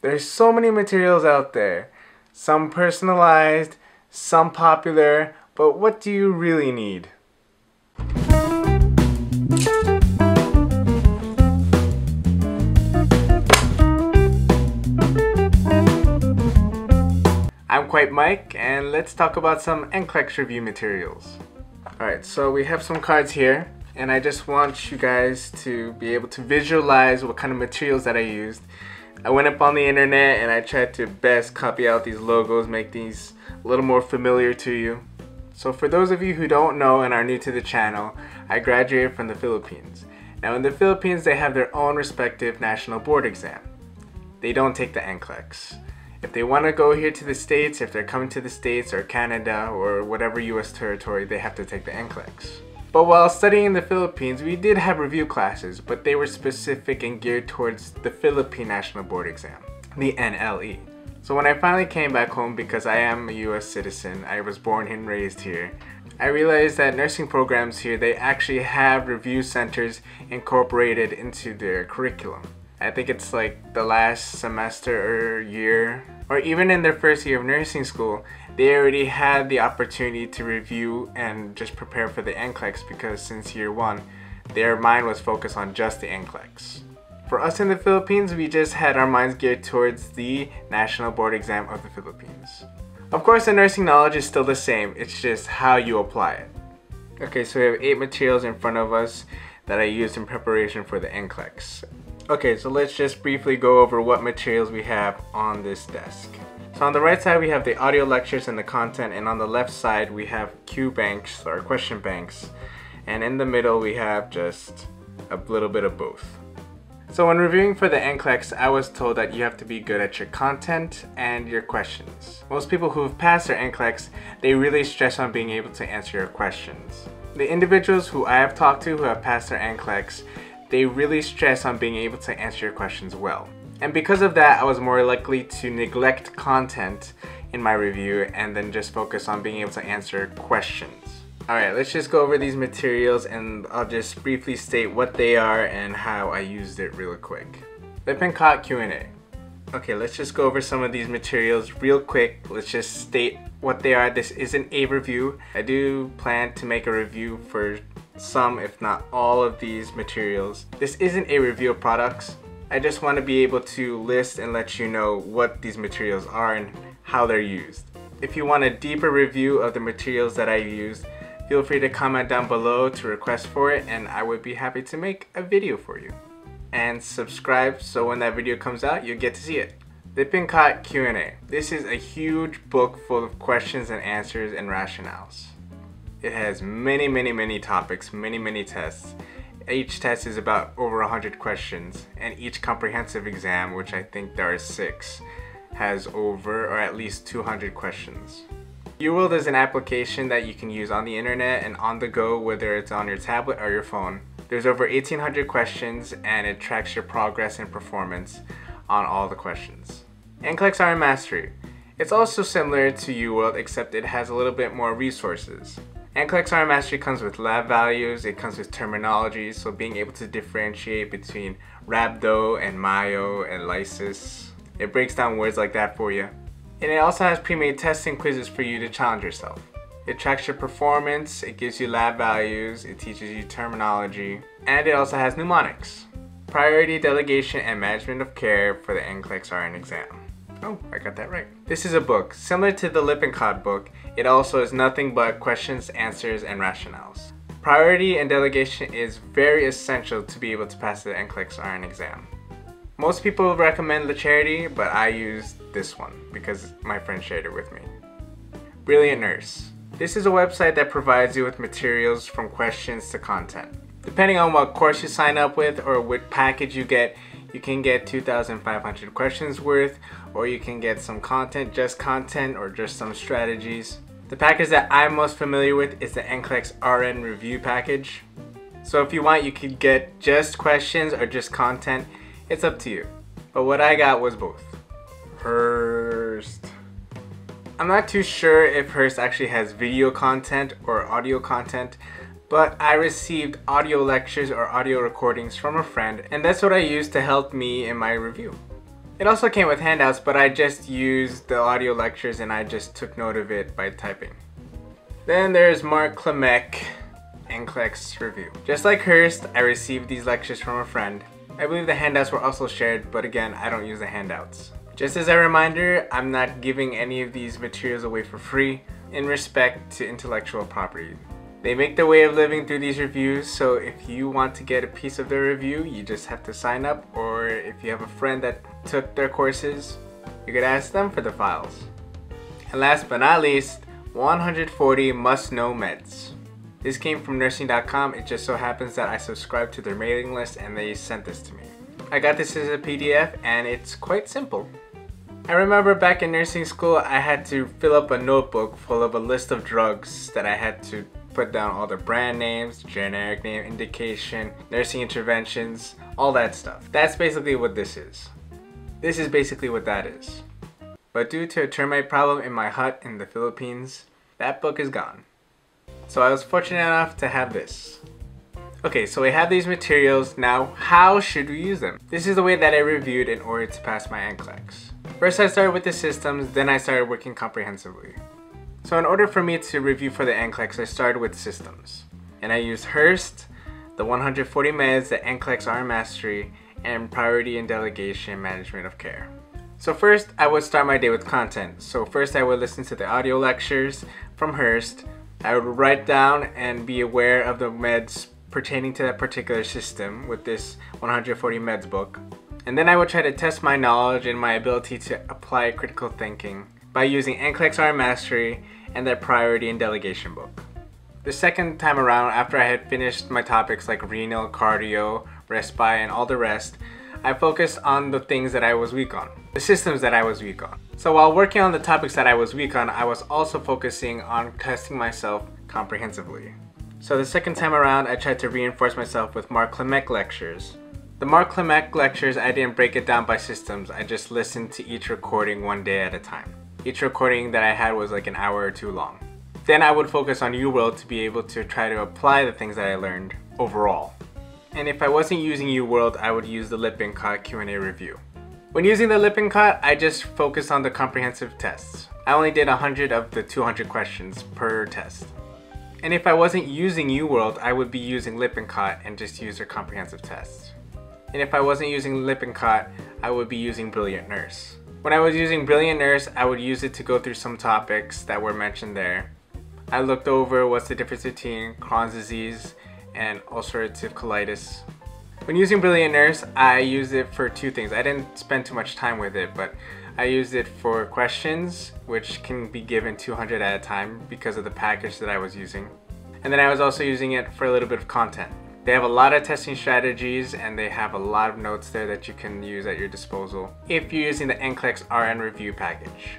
There's so many materials out there. Some personalized, some popular, but what do you really need? I'm Quite Mike, and let's talk about some NCLEX review materials. Alright, so we have some cards here, and I just want you guys to be able to visualize what kind of materials that I used. I went up on the internet and I tried to best copy out these logos, make these a little more familiar to you. So for those of you who don't know and are new to the channel, I graduated from the Philippines. Now in the Philippines, they have their own respective national board exam. They don't take the NCLEX. If they want to go here to the States, if they're coming to the States or Canada or whatever US territory, they have to take the NCLEX. But while studying in the Philippines, we did have review classes, but they were specific and geared towards the Philippine National Board Exam, the NLE. So when I finally came back home, because I am a US citizen, I was born and raised here, I realized that nursing programs here, they actually have review centers incorporated into their curriculum. I think it's like the last semester or year, or even in their first year of nursing school, they already had the opportunity to review and just prepare for the NCLEX, because since year one, their mind was focused on just the NCLEX. For us in the Philippines, we just had our minds geared towards the National Board Exam of the Philippines. Of course, the nursing knowledge is still the same, it's just how you apply it. Okay, so we have 8 materials in front of us that I used in preparation for the NCLEX. Okay, so let's just briefly go over what materials we have on this desk. So on the right side we have the audio lectures and the content, and on the left side we have Q banks or question banks, and in the middle we have just a little bit of both. So when reviewing for the NCLEX, I was told that you have to be good at your content and your questions. Most people who have passed their NCLEX, they really stress on being able to answer your questions. The individuals who I have talked to who have passed their NCLEX, they really stress on being able to answer your questions well. And because of that, I was more likely to neglect content in my review and then just focus on being able to answer questions. Alright, let's just go over these materials and I'll just briefly state what they are and how I used it real quick. Lippincott Q&A. Okay, let's just go over some of these materials real quick. Let's just state what they are. This isn't a review. I do plan to make a review for some, if not all, of these materials. This isn't a review of products. I just want to be able to list and let you know what these materials are and how they're used. If you want a deeper review of the materials that I used, feel free to comment down below to request for it, and I would be happy to make a video for you. And subscribe so when that video comes out, you'll get to see it. Lippincott Q&A. This is a huge book full of questions and answers and rationales. It has many topics, many tests. Each test is about over 100 questions, and each comprehensive exam, which I think there are 6, has over or at least 200 questions. UWorld is an application that you can use on the internet and on the go, whether it's on your tablet or your phone. There's over 1,800 questions and it tracks your progress and performance on all the questions. Nclex-Rn Mastery. It's also similar to UWorld, except it has a little bit more resources. Nclex-Rn Mastery comes with lab values, it comes with terminology, so being able to differentiate between rhabdo and myo and lysis. It breaks down words like that for you. And it also has pre-made tests and quizzes for you to challenge yourself. It tracks your performance, it gives you lab values, it teaches you terminology, and it also has mnemonics. Priority, delegation, and management of care for the Nclex-Rn exam. Oh, I got that right. This is a book. Similar to the Lippincott book, it also is nothing but questions, answers, and rationales. Priority and delegation is very essential to be able to pass the Nclex-Rn exam. Most people recommend the charity, but I used this one because my friend shared it with me. Brilliant Nurse. This is a website that provides you with materials from questions to content. Depending on what course you sign up with or what package you get, you can get 2,500 questions worth, or you can get some content, or just some strategies. The package that I'm most familiar with is the Nclex-Rn review package. So if you want, you could get just questions or just content. It's up to you. But what I got was both. Hearst. I'm not too sure if Hearst actually has video content or audio content, but I received audio lectures or audio recordings from a friend, and that's what I used to help me in my review. It also came with handouts, but I just used the audio lectures and I just took note of it by typing. Then there's Mark Klemek NCLEX review. Just like Hearst, I received these lectures from a friend. I believe the handouts were also shared, but again, I don't use the handouts. Just as a reminder, I'm not giving any of these materials away for free in respect to intellectual property. They make their way of living through these reviews, so if you want to get a piece of their review, you just have to sign up, or if you have a friend that took their courses, you could ask them for the files. And last but not least, 140 must-know meds. This came from nursing.com. It just so happens that I subscribed to their mailing list and they sent this to me. I got this as a PDF and it's quite simple. I remember back in nursing school, I had to fill up a notebook full of a list of drugs that I had to put down all the brand names, generic name, indication, nursing interventions, all that stuff. That's basically what this is. This is basically what that is. But due to a termite problem in my hut in the Philippines, that book is gone. So I was fortunate enough to have this. Okay, so we have these materials. Now, how should we use them? This is the way that I reviewed in order to pass my NCLEX. First I started with the systems, then I started working comprehensively. So in order for me to review for the NCLEX, I started with systems. And I used Hearst, the 140 meds, the Nclex-Rn Mastery, and Priority and Delegation Management of Care. So first, I would start my day with content. So first I would listen to the audio lectures from Hearst. I would write down and be aware of the meds pertaining to that particular system with this 140 meds book. And then I would try to test my knowledge and my ability to apply critical thinking by using Nclex-Rn Mastery and their Priority and Delegation book. The second time around, after I had finished my topics like renal, cardio, respy, and all the rest, I focused on the things that I was weak on, the systems that I was weak on. So while working on the topics that I was weak on, I was also focusing on testing myself comprehensively. So the second time around, I tried to reinforce myself with Mark Klemek lectures. The Mark Klemek lectures, I didn't break it down by systems, I just listened to each recording one day at a time. Each recording that I had was like an hour or two long. Then I would focus on UWorld to be able to try to apply the things that I learned overall. And if I wasn't using UWorld, I would use the Lippincott Q&A review. When using the Lippincott, I just focused on the comprehensive tests. I only did 100 of the 200 questions per test. And if I wasn't using UWorld, I would be using Lippincott and just use their comprehensive tests. And if I wasn't using Lippincott, I would be using Brilliant Nurse. When I was using Brilliant Nurse, I would use it to go through some topics that were mentioned there. I looked over what's the difference between Crohn's disease and ulcerative colitis. When using Brilliant Nurse, I used it for two things. I didn't spend too much time with it, but I used it for questions, which can be given 200 at a time because of the package that I was using. And then I was also using it for a little bit of content. They have a lot of testing strategies and they have a lot of notes there that you can use at your disposal if you're using the Nclex-Rn review package.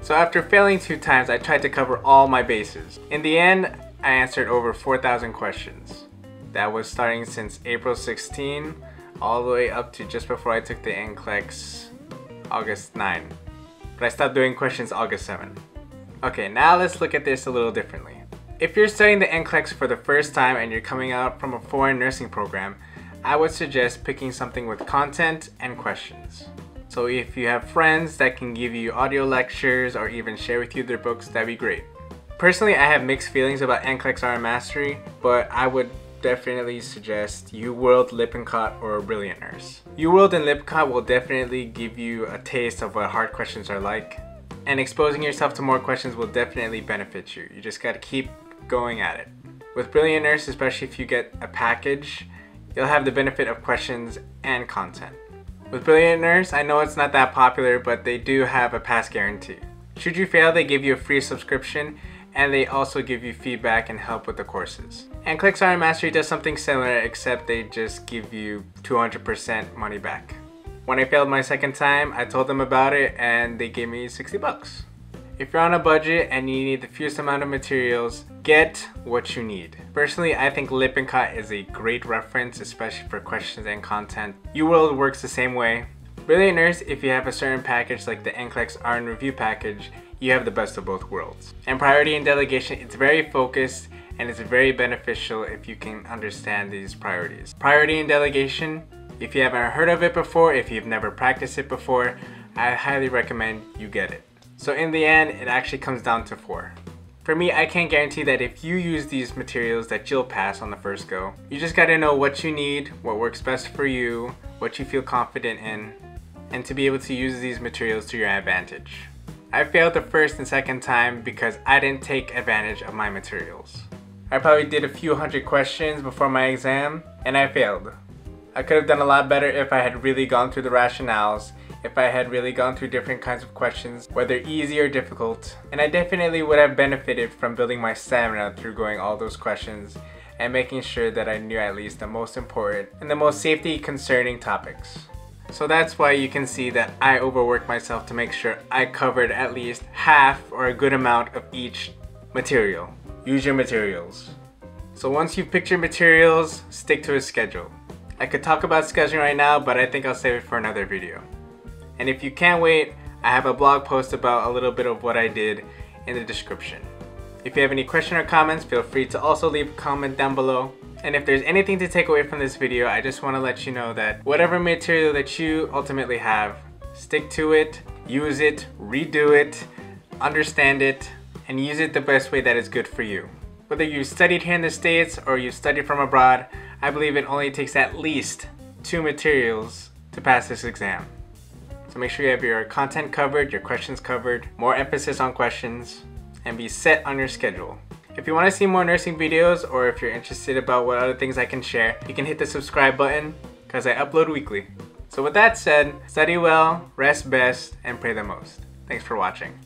So after failing 2 times, I tried to cover all my bases. In the end, I answered over 4,000 questions. That was starting since April 16 all the way up to just before I took the NCLEX August 9. But I stopped doing questions August 7. Okay, now let's look at this a little differently. If you're studying the NCLEX for the first time and you're coming out from a foreign nursing program, I would suggest picking something with content and questions. So if you have friends that can give you audio lectures or even share with you their books, that'd be great. Personally, I have mixed feelings about Nclex-Rn Mastery, but I would definitely suggest UWorld, Lippincott, or Brilliant Nurse. UWorld and Lippincott will definitely give you a taste of what hard questions are like, and exposing yourself to more questions will definitely benefit you. You just gotta keep going at it. With Brilliant Nurse, especially if you get a package, you'll have the benefit of questions and content. With Brilliant Nurse, I know it's not that popular, but they do have a pass guarantee. Should you fail, they give you a free subscription, and they also give you feedback and help with the courses. Nclex-Rn Mastery does something similar, except they just give you 200% money back. When I failed my second time, I told them about it and they gave me 60 bucks. If you're on a budget and you need the fewest amount of materials, get what you need. Personally, I think Lippincott is a great reference, especially for questions and content. UWorld works the same way. Brilliant Nurse, if you have a certain package like the Nclex-Rn review package, you have the best of both worlds. And Priority and Delegation, it's very focused and it's very beneficial if you can understand these priorities. Priority and Delegation, If you haven't heard of it before, if you've never practiced it before, I highly recommend you get it. So in the end, it actually comes down to 4. For me, I can't guarantee that if you use these materials that you'll pass on the first go. You just gotta know what you need, what works best for you, what you feel confident in, and to be able to use these materials to your advantage. I failed the first and second time because I didn't take advantage of my materials. I probably did a few hundred questions before my exam, and I failed. I could have done a lot better if I had really gone through the rationales, if I had really gone through different kinds of questions, whether easy or difficult, and I definitely would have benefited from building my stamina through going all those questions and making sure that I knew at least the most important and the most safety concerning topics. So that's why you can see that I overworked myself to make sure I covered at least half or a good amount of each material. Use your materials. So once you've picked your materials, stick to a schedule. I could talk about scheduling right now, but I think I'll save it for another video. And if you can't wait, I have a blog post about a little bit of what I did in the description. If you have any questions or comments, feel free to also leave a comment down below. And if there's anything to take away from this video, I just want to let you know that whatever material that you ultimately have, stick to it, use it, redo it, understand it, and use it the best way that is good for you. Whether you studied here in the States or you studied from abroad, I believe it only takes at least 2 materials to pass this exam. So make sure you have your content covered, your questions covered, more emphasis on questions, and be set on your schedule. If you want to see more nursing videos, or if you're interested about what other things I can share, you can hit the subscribe button because I upload weekly. So with that said, study well, rest best, and pray the most. Thanks for watching.